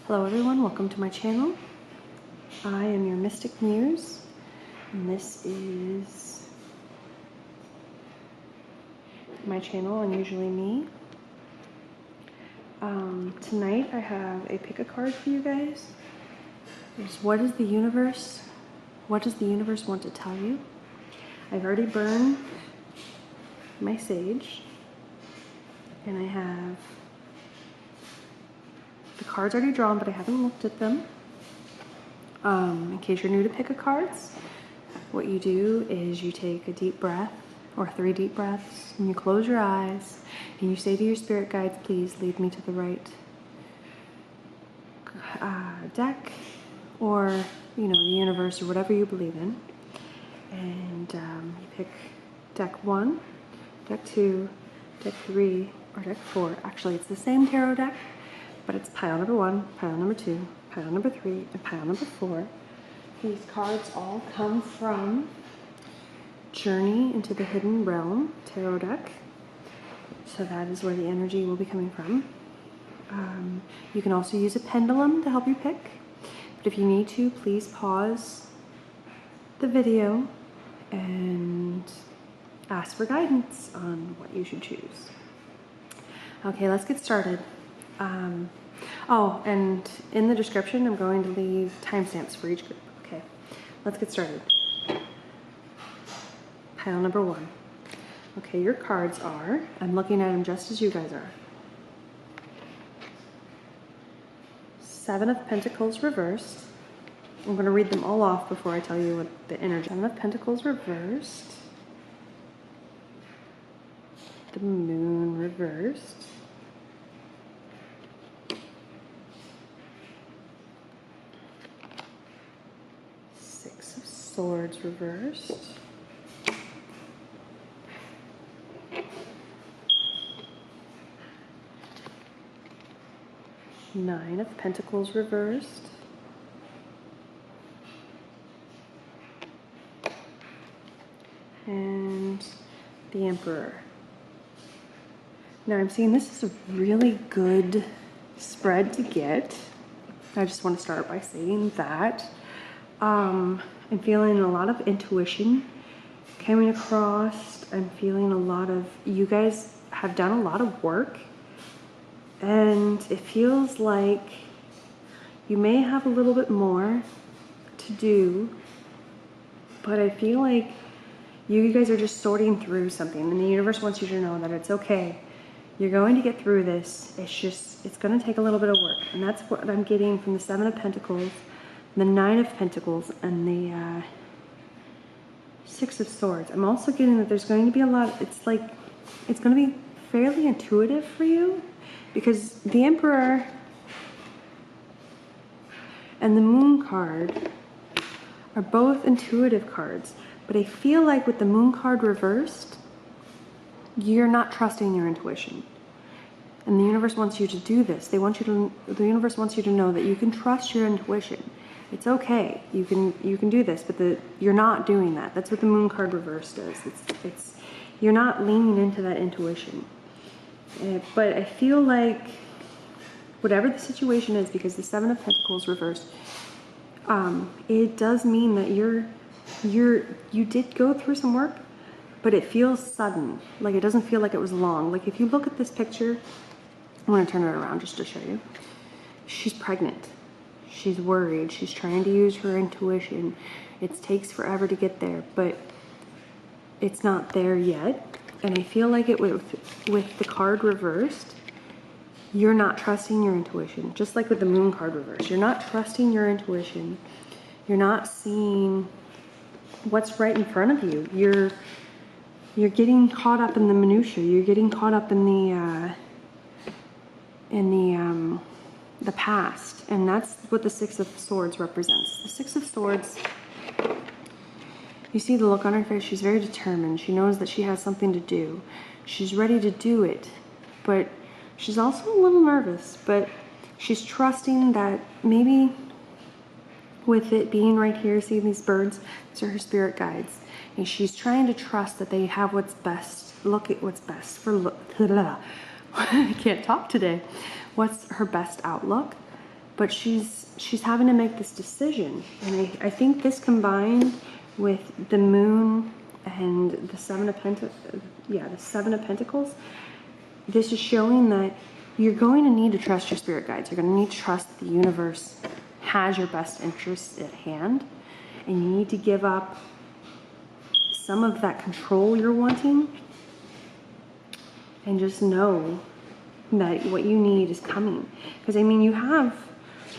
Hello everyone, welcome to my channel. I am your Mystic Muse, and this is my channel, Unusually Me. Tonight I have a pick a card for you guys. It's what does the universe want to tell you? I've already burned my sage, and I have the cards already drawn, but I haven't looked at them. In case you're new to pick a cards, what you do is you take a deep breath, or 3 deep breaths, and you close your eyes, and you say to your spirit guides, please lead me to the right deck, or the universe, or whatever you believe in. And you pick deck 1, deck 2, deck 3, or deck 4. Actually, it's the same tarot deck, but it's pile number 1, pile number 2, pile number 3, and pile number 4. These cards all come from Journey into the Hidden Realm tarot deck. So that is where the energy will be coming from. You can also use a pendulum to help you pick. But if you need to, please pause the video and ask for guidance on what you should choose. Okay, let's get started. Oh, and in the description, I'm going to leave timestamps for each group. Okay, let's get started. Pile number 1. Okay, your cards are, I'm looking at them just as you guys are. 7 of Pentacles reversed. I'm going to read them all off before I tell you what the energy. 7 of Pentacles reversed. The Moon reversed. Six of Swords reversed. Nine of Pentacles reversed. And the Emperor. Now I'm seeing this is a really good spread to get. I just want to start by saying that. I'm feeling a lot of intuition coming across. I'm feeling a lot of, you guys have done a lot of work, and it feels like you may have a little bit more to do, but I feel like you guys are just sorting through something, and the universe wants you to know that it's okay. You're going to get through this. It's going to take a little bit of work, and that's what I'm getting from the 7 of Pentacles, the 9 of Pentacles, and the 6 of Swords. I'm also getting that there's going to be a lot, it's going to be fairly intuitive for you, because the Emperor and the Moon card are both intuitive cards, but I feel like with the Moon card reversed, you're not trusting your intuition. And the universe wants you to do this. The universe wants you to know that you can trust your intuition. It's okay. You can do this, but you're not doing that. That's what the Moon card reversed does. You're not leaning into that intuition. But I feel like whatever the situation is, because the 7 of Pentacles reversed, it does mean that you did go through some work, but it feels sudden. Like it doesn't feel like it was long. Like if you look at this picture, I'm going to turn it around just to show you. She's pregnant. She's worried. She's trying to use her intuition. It takes forever to get there, but it's not there yet. And I feel like it with the card reversed, you're not trusting your intuition. Just like with the Moon card reversed, you're not trusting your intuition. You're not seeing what's right in front of you. You're getting caught up in the minutiae. You're getting caught up in the past, and that's what the 6 of Swords represents. The 6 of Swords, you see the look on her face. She's very determined. She knows that she has something to do. She's ready to do it, but she's also a little nervous, but she's trusting that maybe with it being right here, see these birds, these are her spirit guides, and she's trying to trust that they have what's best. Look at what's best for I can't talk today. What's her best outlook? but she's having to make this decision. And I think this combined with the moon and the Seven of Pentacles, this is showing that you're going to need to trust your spirit guides. You're going to need to trust that the universe has your best interests at hand, and you need to give up some of that control you're wanting and just know that what you need is coming. Because I mean, you have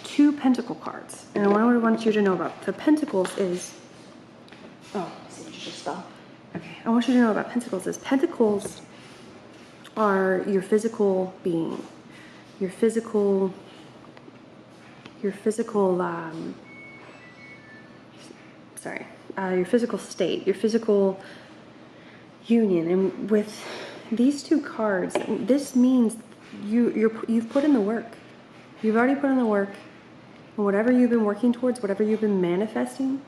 2 Pentacle cards, and what I want you to know about the Pentacles is, oh, see, just stop. Okay, I want you to know about Pentacles is Pentacles are your physical being, your physical state, your physical union. And with these 2 cards, this means you've put in the work. You've already put in the work, and whatever you've been working towards, whatever you've been manifesting,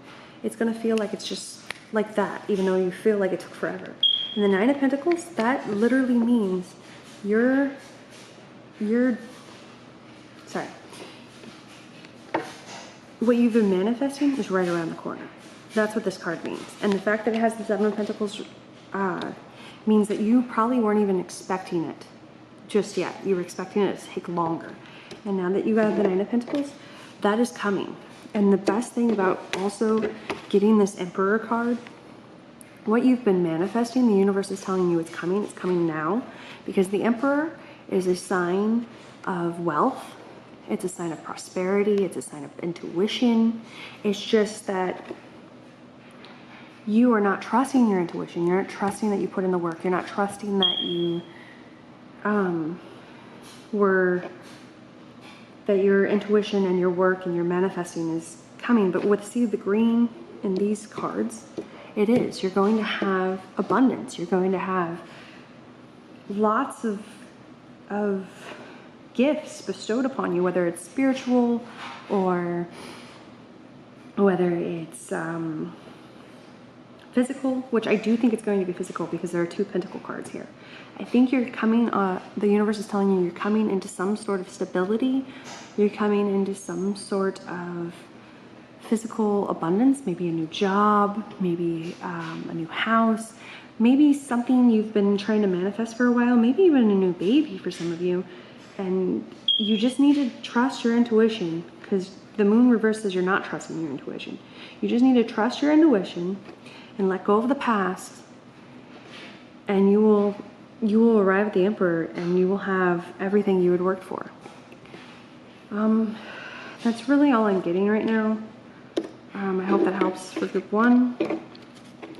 it's gonna feel like it's just like that, even though you feel like it took forever. And the 9 of Pentacles, that literally means what you've been manifesting is right around the corner. That's what this card means. And the fact that it has the 7 of Pentacles means that you probably weren't even expecting it just yet. You were expecting it to take longer. And now that you have the 9 of Pentacles, that is coming. And the best thing about also getting this Emperor card, what you've been manifesting, the universe is telling you it's coming now, because the Emperor is a sign of wealth. It's a sign of prosperity. It's a sign of intuition. It's just that you are not trusting your intuition. You're not trusting that you put in the work. You're not trusting that you that your intuition and your work and your manifesting is coming. But with, see, the green in these cards, it is. You're going to have abundance. You're going to have lots of gifts bestowed upon you, whether it's spiritual or whether it's physical, which I do think it's going to be physical because there are 2 Pentacle cards here. I think you're coming, the universe is telling you you're coming into some sort of stability. You're coming into some sort of physical abundance, maybe a new job, maybe a new house, maybe something you've been trying to manifest for a while, maybe even a new baby for some of you. And you just need to trust your intuition, because the moon reverses, you're not trusting your intuition. You just need to trust your intuition and let go of the past, and you will arrive at the Emperor, and you will have everything you had worked for. That's really all I'm getting right now. I hope that helps for group 1,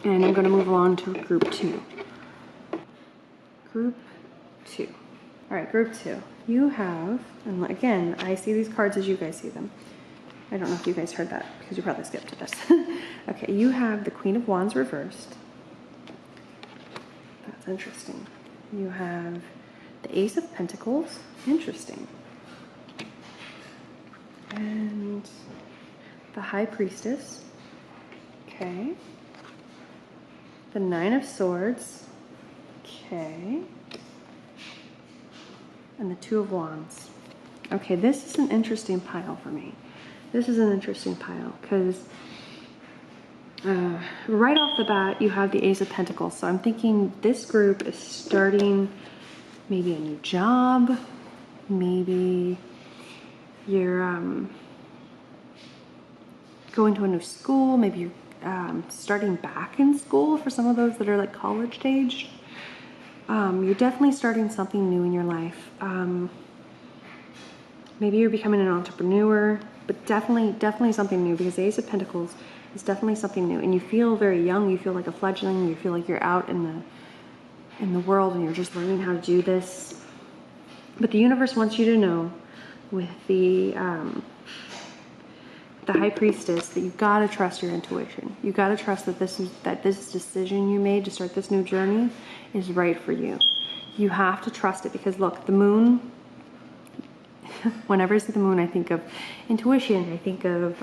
and I'm going to move along to group 2. Group 2. All right, group 2. You have, and again, I see these cards as you guys see them. I don't know if you guys heard that because you probably skipped this. Okay, you have the Queen of Wands reversed. That's interesting. You have the Ace of Pentacles. Interesting. And the High Priestess. Okay. The 9 of Swords. Okay. And the 2 of Wands. Okay, this is an interesting pile for me. This is an interesting pile because right off the bat, you have the Ace of Pentacles. So I'm thinking this group is starting maybe a new job. Maybe you're going to a new school. Maybe you're starting back in school for some of those that are like college age. You're definitely starting something new in your life. Maybe you're becoming an entrepreneur, but definitely something new, because the Ace of Pentacles is definitely something new. And you feel very young. You feel like a fledgling. You feel like you're out in the world and you're just learning how to do this. But the universe wants you to know with the High Priestess that you've got to trust your intuition. You've got to trust that this decision you made to start this new journey is right for you. You have to trust it, because look, the moon, whenever I see the moon, I think of intuition. I think of,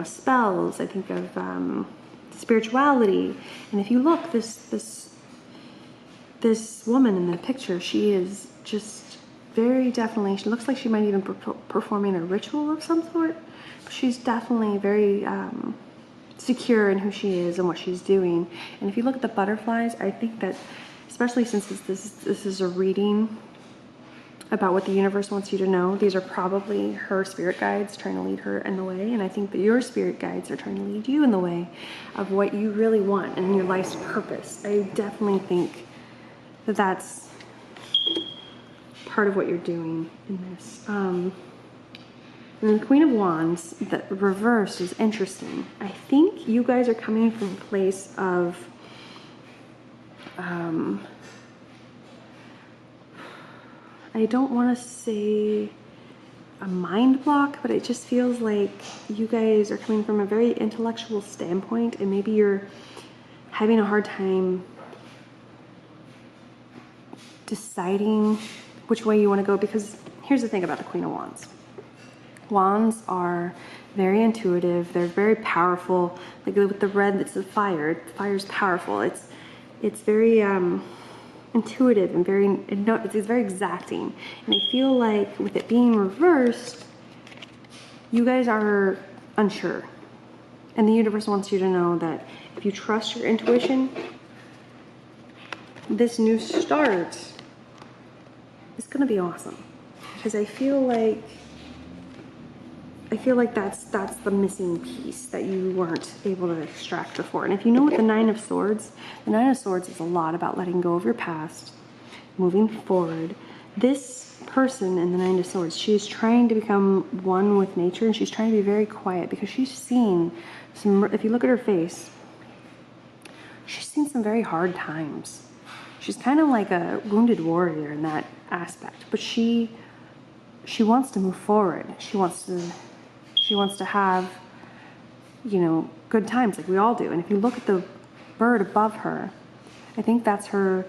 spells. I think of spirituality. And if you look, this woman in the picture, she is just very definitely, she looks like she might even be performing a ritual of some sort. But she's definitely very secure in who she is and what she's doing. And if you look at the butterflies, I think that, especially since this is a reading about what the universe wants you to know, these are probably her spirit guides trying to lead her in the way. And I think that your spirit guides are trying to lead you in the way of what you really want and your life's purpose. I definitely think that that's part of what you're doing in this. And then the Queen of Wands, the reverse, is interesting. I think you guys are coming from a place of I don't want to say a mind block, but it just feels like you guys are coming from a very intellectual standpoint, and maybe you're having a hard time deciding which way you want to go. Because here's the thing about the Queen of Wands. Wands are very intuitive. They're very powerful. Like with the red, that's the fire. Fire's powerful. It's very intuitive and it's very exacting. And I feel like with it being reversed, you guys are unsure. And the universe wants you to know that if you trust your intuition, this new start is going to be awesome. Because I feel like that's the missing piece that you weren't able to extract before. And if you know what the Nine of Swords is a lot about letting go of your past, moving forward. This person in the Nine of Swords, she's trying to become one with nature, and she's trying to be very quiet because she's seen some, if you look at her face, she's seen some very hard times. She's kind of like a wounded warrior in that aspect, but she wants to move forward. She wants to have, you know, good times like we all do. And if you look at the bird above her, I think that's her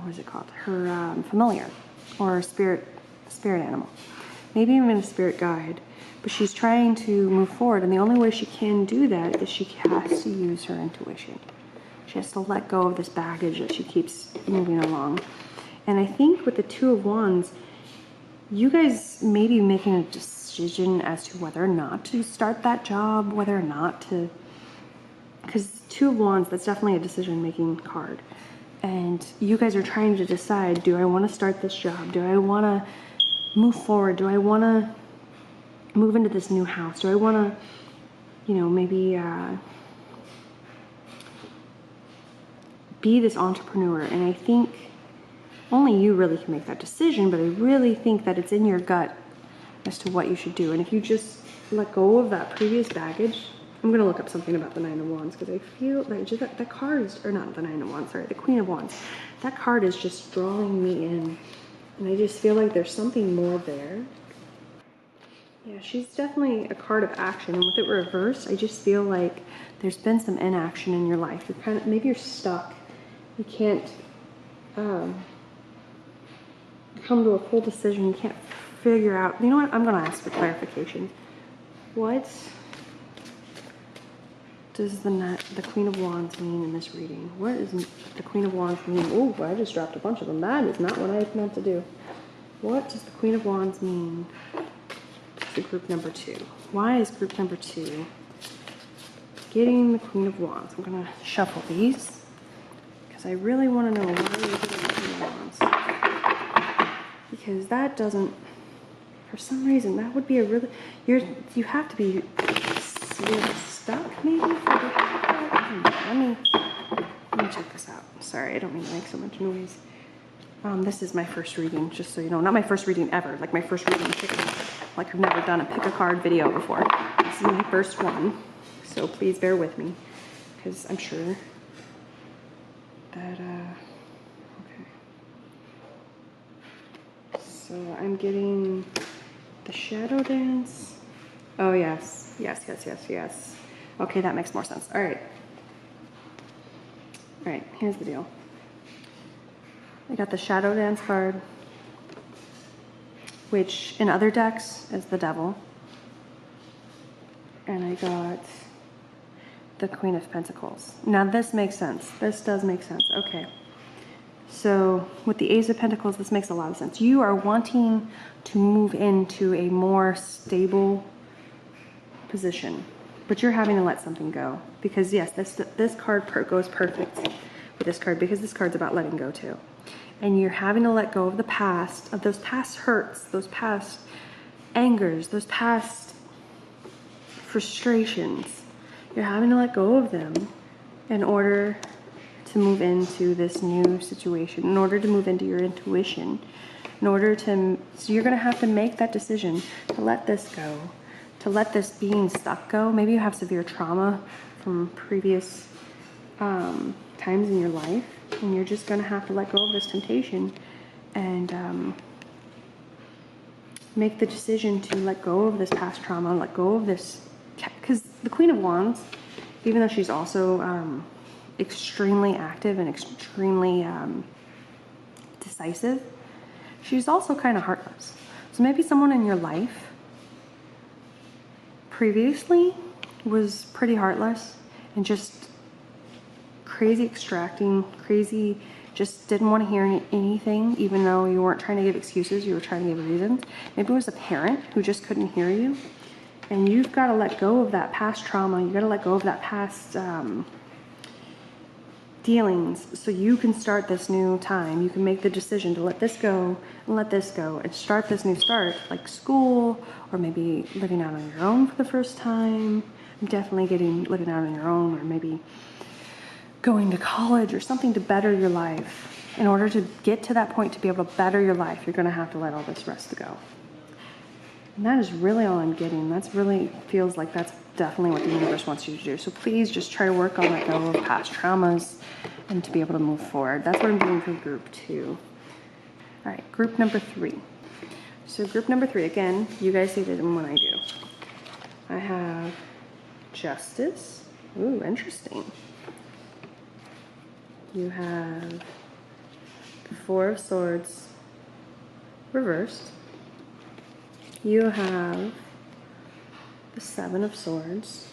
what is it called? Her familiar, or spirit animal. Maybe even a spirit guide. But she's trying to move forward, and the only way she can do that is she has to use her intuition. She has to let go of this baggage that she keeps moving along. And I think with the Two of Wands, you guys may be making a decision as to whether or not to start that job, whether or not to, because Two of Wands, that's definitely a decision-making card. And you guys are trying to decide, do I want to start this job? Do I want to move forward? Do I want to move into this new house? Do I want to, you know, maybe be this entrepreneur? And I think only you really can make that decision, but I really think that it's in your gut as to what you should do. And if you just let go of that previous baggage, I'm going to look up something about the Nine of Wands, because I feel like just that card is, or not the Nine of Wands, sorry, the Queen of Wands. That card is just drawing me in, and I just feel like there's something more there. Yeah, she's definitely a card of action, and with it reversed, I just feel like there's been some inaction in your life. You're kind of, maybe you're stuck. You can't come to a full decision. You can't figure out. You know what? I'm going to ask for clarification. What does the Queen of Wands mean in this reading? What does the Queen of Wands mean? Oh, I just dropped a bunch of them. That is not what I meant to do. What does the Queen of Wands mean to group number 2? Why is group number 2 getting the Queen of Wands? I'm going to shuffle these because I really want to know why you're getting the Queen of Wands. Because that doesn't, for some reason, that would be a really, you have to be really stuck maybe for let me check this out. Sorry, I don't mean to make so much noise. This is my first reading, just so you know. Not my first reading ever, like my first reading pick a card. Like I've never done a pick a card video before. This is my first one, so please bear with me, because I'm sure that okay. So I'm getting the Shadow Dance. Oh yes, yes. Okay, that makes more sense. All right, here's the deal. I got the Shadow Dance card, which in other decks is the Devil. And I got the Queen of Pentacles. Now this makes sense. This does make sense. Okay. So with the Ace of Pentacles, this makes a lot of sense. You are wanting to move into a more stable position, but you're having to let something go. Because yes, this card goes perfect with this card, because this card's about letting go too. And you're having to let go of the past, of those past hurts, those past angers, those past frustrations. You're having to let go of them in order to move into this new situation, in order to move into your intuition, in order to, so you're going to have to make that decision to let this go, to let this being stuck go. Maybe you have severe trauma from previous times in your life, and you're just going to have to let go of this temptation and make the decision to let go of this past trauma, let go of this, because the Queen of Wands, even though she's also extremely active and extremely decisive, she's also kind of heartless. So maybe someone in your life previously was pretty heartless and just crazy extracting, crazy, just didn't want to hear anything, even though you weren't trying to give excuses, you were trying to give reasons. Maybe it was a parent who just couldn't hear you, and you've got to let go of that past trauma. You got to let go of that past dealings, so you can start this new time. You can make the decision to let this go and let this go and start this new start, like school, or maybe living out on your own for the first time. I'm definitely getting living out on your own, or maybe going to college or something to better your life. In order to get to that point, to be able to better your life, you're going to have to let all this rest go. And that is really all I'm getting. That's really feels like that's definitely what the universe wants you to do. So please just try to work on let go of past traumas and to be able to move forward. That's what I'm doing for group 2. All right, group number 3. So group number 3, again, you guys see them when I do. I have Justice. Ooh, interesting. You have the Four of Swords reversed. You have the Seven of Swords.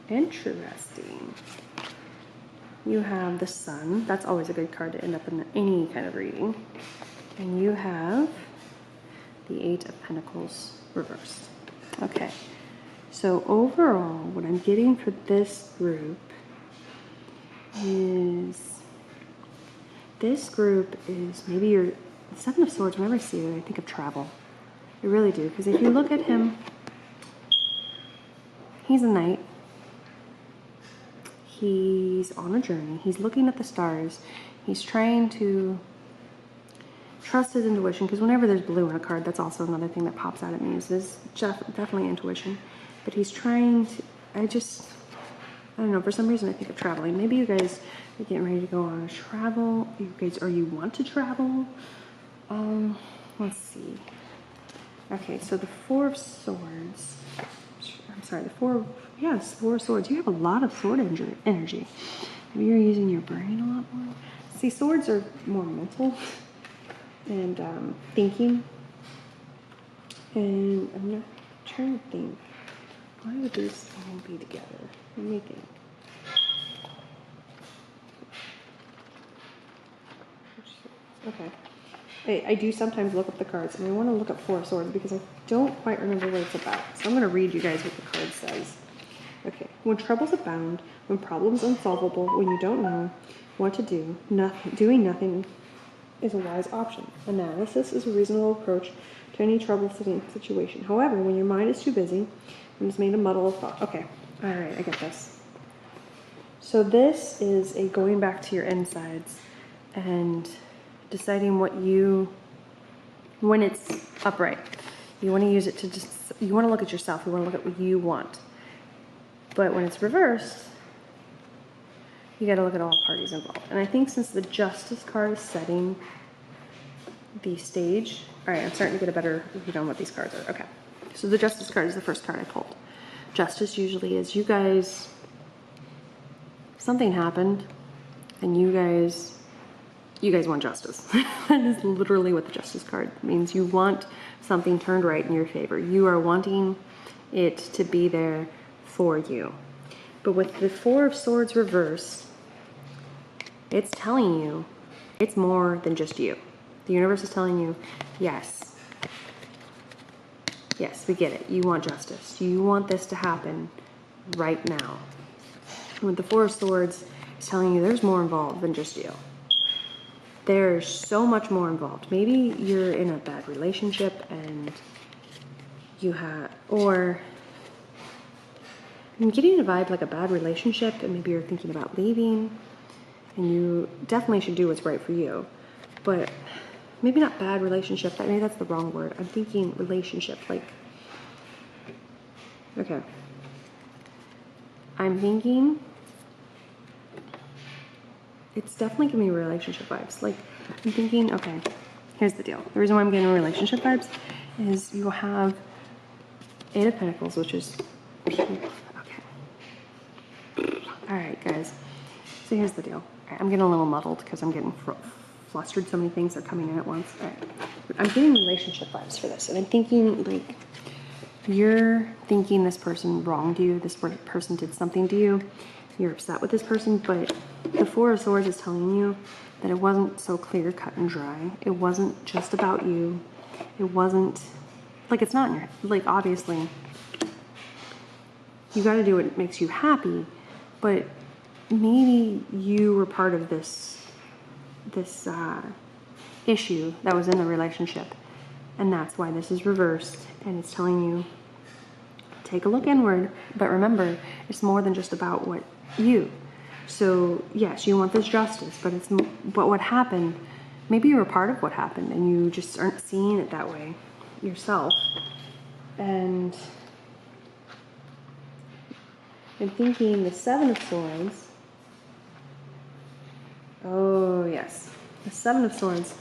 Interesting. You have the Sun. That's always a good card to end up in any kind of reading. And you have the Eight of Pentacles reversed. Okay. So overall, what I'm getting for this group is, this group is maybe your Seven of Swords. Whenever I see it, I think of travel. I really do, because if you look at him, he's a knight. He's on a journey. He's looking at the stars. He's trying to trust his intuition, because whenever there's blue on a card, that's also another thing that pops out at me, is this definitely intuition. But he's trying to, I don't know, for some reason I think of traveling. Maybe you guys are getting ready to go on a travel. You guys, or you want to travel. Let's see. Okay, so the Four of Swords. I'm sorry, Four of Swords. You have a lot of sword energy. Maybe you're using your brain a lot more. See, swords are more mental and thinking. And I'm not trying to think. Why would these all be together? Let me think. Okay. I do sometimes look up the cards, and I want to look up Four of Swords because I don't quite remember what it's about. So I'm going to read you guys what the card says. Okay. When troubles abound, when problems unsolvable, when you don't know what to do, doing nothing is a wise option. Analysis is a reasonable approach to any troublesome situation. However, when your mind is too busy, when it's made a muddle of thought. Okay. All right. I get this. So this is a going back to your insides and deciding what you, when it's upright, you want to use it to just, you want to look at yourself, you want to look at what you want. But when it's reversed, you got to look at all parties involved. And I think since the Justice card is setting the stage, all right, I'm starting to get a better read on what these cards are. Okay, so the Justice card is the first card I pulled. Justice usually is you guys, something happened, and you guys want justice. That is literally what the Justice card means. You want something turned right in your favor. You are wanting it to be there for you. But with the Four of Swords reversed, it's telling you it's more than just you. The universe is telling you, yes, we get it. You want justice. You want this to happen right now. And with the Four of Swords, it's telling you there's more involved than just you. There's so much more involved. Maybe you're in a bad relationship and or I'm getting a vibe like a bad relationship, and maybe you're thinking about leaving, and you definitely should do what's right for you. But maybe not bad relationship, maybe that's the wrong word. I'm thinking relationship, like, okay. I'm thinking it's definitely giving me relationship vibes. Like, I'm thinking, okay, here's the deal. The reason why I'm getting relationship vibes is you have Eight of Pentacles, which is okay. All right, guys. So here's the deal. All right, I'm getting a little muddled because I'm getting flustered. So many things are coming in at once. All right. I'm getting relationship vibes for this. And I'm thinking, like, you're thinking this person wronged you. This person did something to you. You're upset with this person. But the Four of Swords is telling you that it wasn't so clear, cut, and dry. It wasn't just about you. It wasn't, like, it's not in your, like, obviously, you got to do what makes you happy. But maybe you were part of this issue that was in the relationship, and that's why this is reversed, and it's telling you take a look inward. But remember, it's more than just about what you. So yes, you want this justice, but what happened, maybe you were part of what happened and you just aren't seeing it that way yourself. And I'm thinking the Seven of Swords. Oh, yes. The Seven of Swords.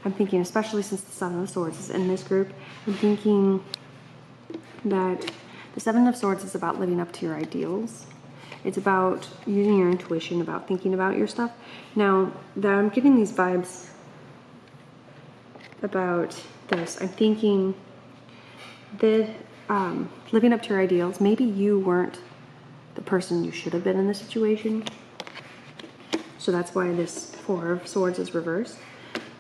I'm thinking, especially since the Seven of Swords is in this group, I'm thinking that the Seven of Swords is about living up to your ideals. It's about using your intuition, about thinking about your stuff. Now, that I'm getting these vibes about this, I'm thinking that living up to your ideals, maybe you weren't the person you should have been in the situation. So that's why this Four of Swords is reversed.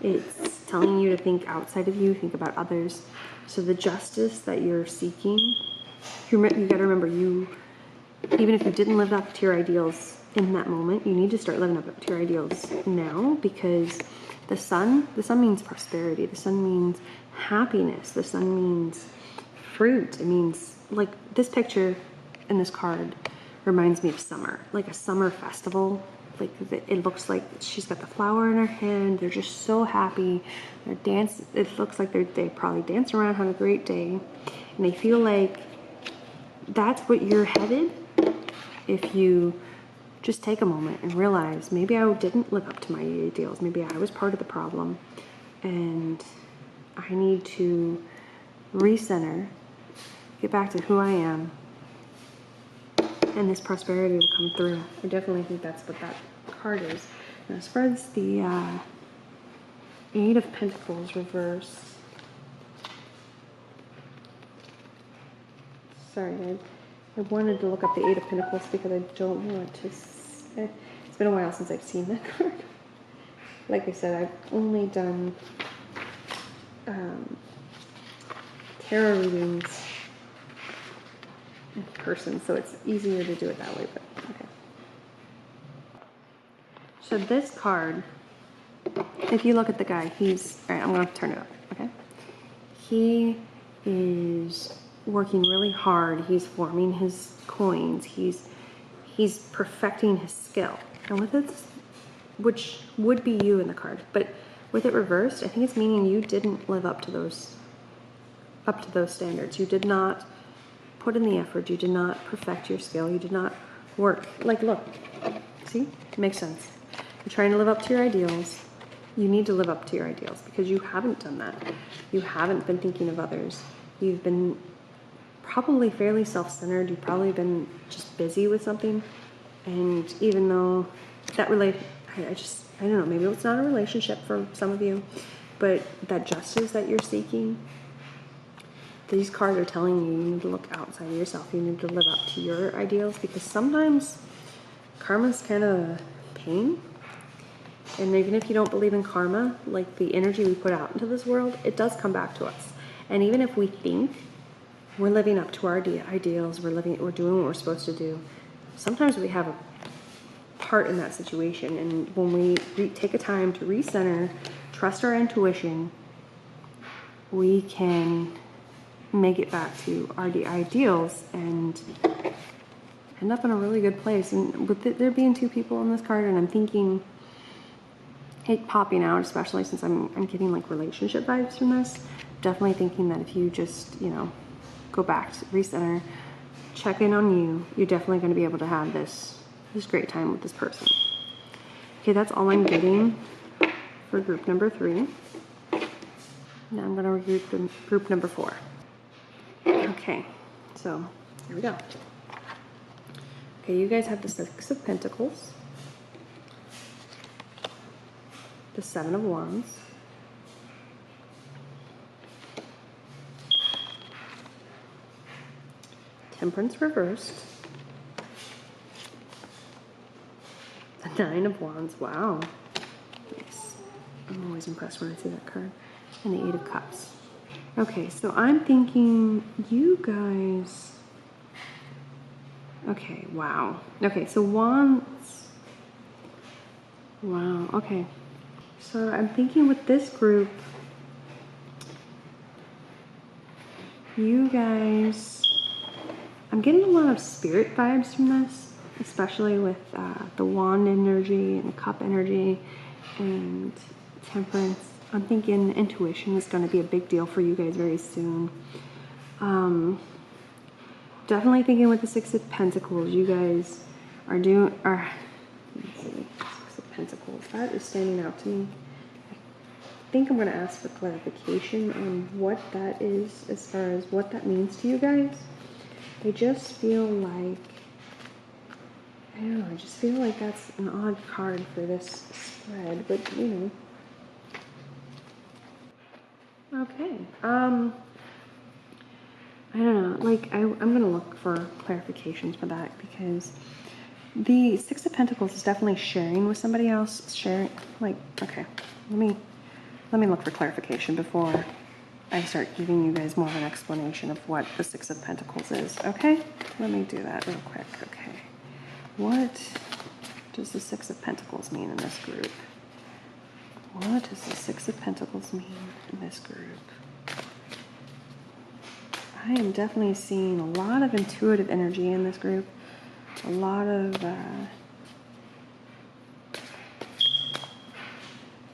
It's telling you to think outside of you, think about others. So the justice that you're seeking, you got to remember, even if you didn't live up to your ideals in that moment, you need to start living up to your ideals now, because the sun means prosperity. The sun means happiness. The sun means fruit. It means, like, this picture in this card reminds me of summer, like a summer festival. Like, it looks like she's got the flower in her hand. They're just so happy. They're dancing. It looks like they probably dance around, have a great day, and they feel like that's what you're headed. If you just take a moment and realize, maybe I didn't live up to my ideals. Maybe I was part of the problem, and I need to recenter, get back to who I am, and this prosperity will come through. I definitely think that's what that card is. And as far as the Eight of Pentacles reverse, sorry, I wanted to look up the Eight of Pentacles because I don't want to. It's been a while since I've seen that card. Like I said, I've only done tarot readings in person, so it's easier to do it that way, but okay. So this card, if you look at the guy, alright, I'm going to turn it up, okay? He is working really hard. He's forming his coins. He's perfecting his skill. And with this, which would be you in the card, but with it reversed, I think it's meaning you didn't live up to those standards. You did not put in the effort. You did not perfect your skill. You did not work. Like, look, see, it makes sense. You're trying to live up to your ideals. You need to live up to your ideals because you haven't done that. You haven't been thinking of others. You've been probably fairly self-centered. You've probably been just busy with something. And even though that I don't know, maybe it's not a relationship for some of you, but that justice that you're seeking, these cards are telling you need to look outside of yourself. You need to live up to your ideals, because sometimes karma's kind of a pain. And even if you don't believe in karma, like the energy we put out into this world, it does come back to us. And even if we think we're living up to our ideals, we're doing what we're supposed to do, sometimes we have a part in that situation. And when we take a time to recenter, trust our intuition, we can make it back to our ideals and end up in a really good place. And with there being two people in this card, and I'm thinking it popping out, especially since I'm getting like relationship vibes from this, definitely thinking that if you just, you know, go back to recenter, check in on you, you're definitely going to be able to have this great time with this person. Okay, that's all I'm getting for group number 3. Now I'm going to regroup group number 4. Okay, so here we go. Okay, you guys have the 6 of Pentacles, the 7 of Wands, Temperance reversed, the 9 of Wands. Wow, nice. I'm always impressed when I see that card. And the 8 of Cups. Okay, so I'm thinking you guys... Okay, wow. Okay, so Wands... Wow, okay. So I'm thinking with this group, you guys... I'm getting a lot of spirit vibes from this, especially with the Wand energy and the Cup energy and Temperance. I'm thinking intuition is going to be a big deal for you guys very soon. Definitely thinking with the 6 of Pentacles, you guys are doing, let me see, 6 of Pentacles, that is standing out to me. I think I'm going to ask for clarification on what that is, as far as what that means to you guys. I just feel like, I don't know, I just feel like that's an odd card for this spread, but you know. Okay, I don't know, like, I'm going to look for clarifications for that, because the 6 of Pentacles is definitely sharing with somebody else, sharing, like, okay, let me look for clarification before I start giving you guys more of an explanation of what the 6 of Pentacles is, okay? Let me do that real quick, okay. What does the 6 of Pentacles mean in this group? What does the 6 of Pentacles mean in this group? I am definitely seeing a lot of intuitive energy in this group. A lot of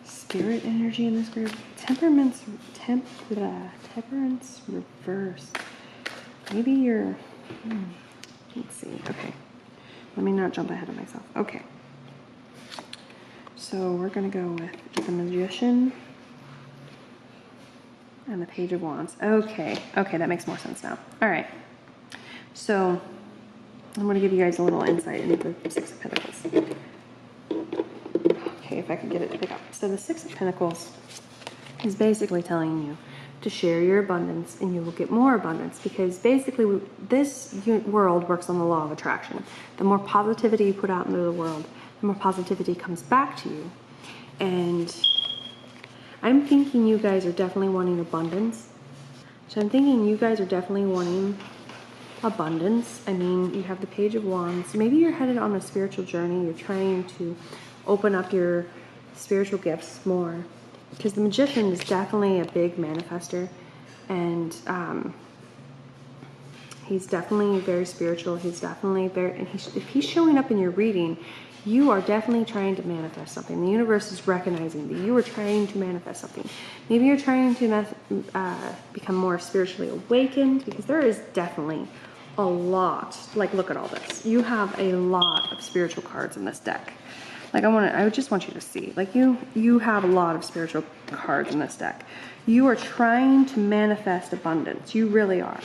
spirit energy in this group. Temperance reverse. Maybe you're... let's see. Okay. Let me not jump ahead of myself. Okay. So we're going to go with the Magician and the Page of Wands. Okay. Okay, that makes more sense now. All right. So I'm going to give you guys a little insight into the 6 of Pentacles. Okay, if I can get it to pick up. So the 6 of Pentacles is basically telling you to share your abundance and you will get more abundance, because basically this world works on the law of attraction. The more positivity you put out into the world, the more positivity comes back to you. And I'm thinking you guys are definitely wanting abundance. So I'm thinking you guys are definitely wanting abundance. I mean, you have the Page of Wands. Maybe you're headed on a spiritual journey. You're trying to open up your spiritual gifts more, because the Magician is definitely a big manifester, and he's definitely very spiritual. He's definitely very, and if he's showing up in your reading, you are definitely trying to manifest something. The universe is recognizing that you are trying to manifest something. Maybe you're trying to become more spiritually awakened, because there is definitely a lot. Like, look at all this. You have a lot of spiritual cards in this deck. Like, I just want you to see, like, you have a lot of spiritual cards in this deck. You are trying to manifest abundance. You really are.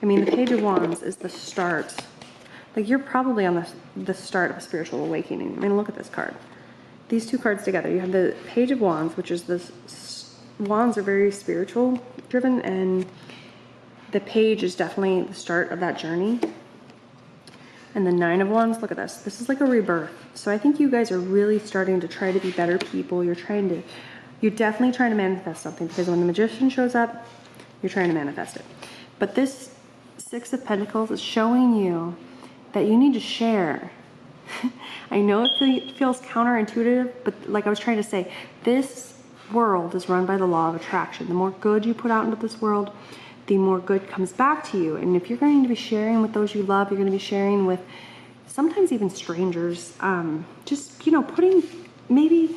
I mean, the Page of Wands is the start. Like, you're probably on the start of a spiritual awakening. I mean, look at this card. These two cards together. You have the Page of Wands, which is wands are very spiritual driven, and the page is definitely the start of that journey. And the Nine of Wands, look at this. This is like a rebirth. So I think you guys are really starting to try to be better people. You're definitely trying to manifest something, because when the Magician shows up, you're trying to manifest it. But this Six of Pentacles is showing you that you need to share. I know it feels counterintuitive, but like I was trying to say, this world is run by the law of attraction. The more good you put out into this world, the more good comes back to you. And if you're going to be sharing with those you love, you're going to be sharing with sometimes even strangers, just, you know, maybe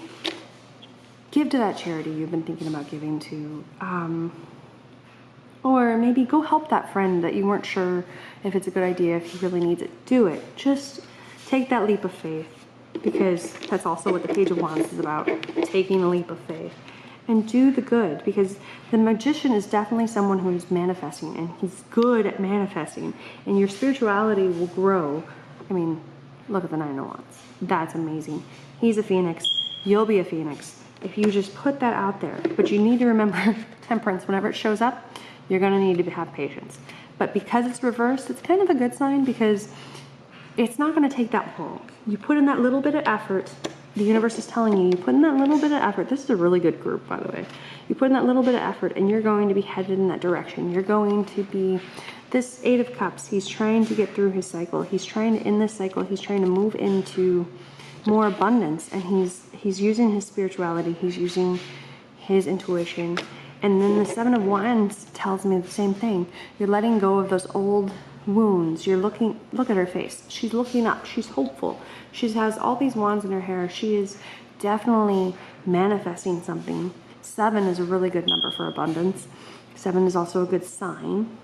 give to that charity you've been thinking about giving to, or maybe go help that friend that you weren't sure if it's a good idea, if he really needs it. Do it. Just take that leap of faith, because that's also what the Page of Wands is about, taking a leap of faith. And do the good, because the Magician is definitely someone who is manifesting, and he's good at manifesting, and your spirituality will grow. I mean, look at the Nine of Wands. That's amazing. He's a phoenix. You'll be a phoenix if you just put that out there. But you need to remember Temperance. Whenever it shows up, you're going to need to have patience. But because it's reversed, it's kind of a good sign, because it's not going to take that long. You put in that little bit of effort. The universe is telling you, you put in that little bit of effort. This is a really good group, by the way. You put in that little bit of effort, and you're going to be headed in that direction. You're going to be, this Eight of Cups, he's trying to get through his cycle. He's trying to, in this cycle, he's trying to move into more abundance, and he's using his spirituality. He's using his intuition. And then the Seven of Wands tells me the same thing. You're letting go of those old wounds. You're looking, look at her face. She's looking up. She's hopeful. She has all these wands in her hair. She is definitely manifesting something. 7 is a really good number for abundance. 7 is also a good sign.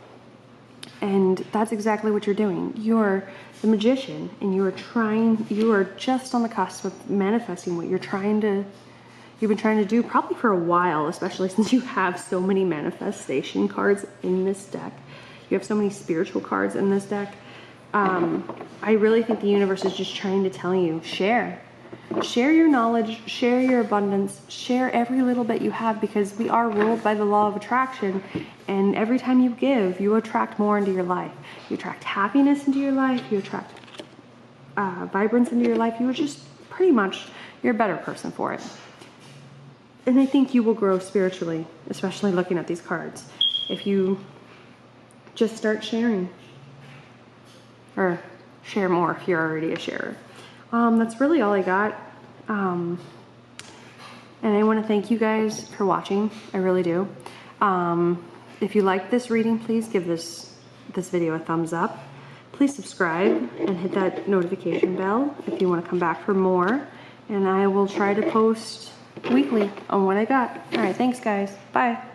And that's exactly what you're doing. You're the Magician, and you are just on the cusp of manifesting what you've been trying to do probably for a while, especially since you have so many manifestation cards in this deck. You have so many spiritual cards in this deck. I really think the universe is just trying to tell you, share your knowledge, share your abundance, share every little bit you have, because we are ruled by the law of attraction, and every time you give, you attract more into your life. You attract happiness into your life, you attract vibrance into your life. You are just pretty much, you're a better person for it. And I think you will grow spiritually, especially looking at these cards, if you just start sharing, or share more if you're already a sharer. That's really all I got. And I want to thank you guys for watching. I really do. If you like this reading, please give this video a thumbs up. Please subscribe and hit that notification bell if you want to come back for more. And I will try to post weekly on what I got. All right, thanks guys. Bye.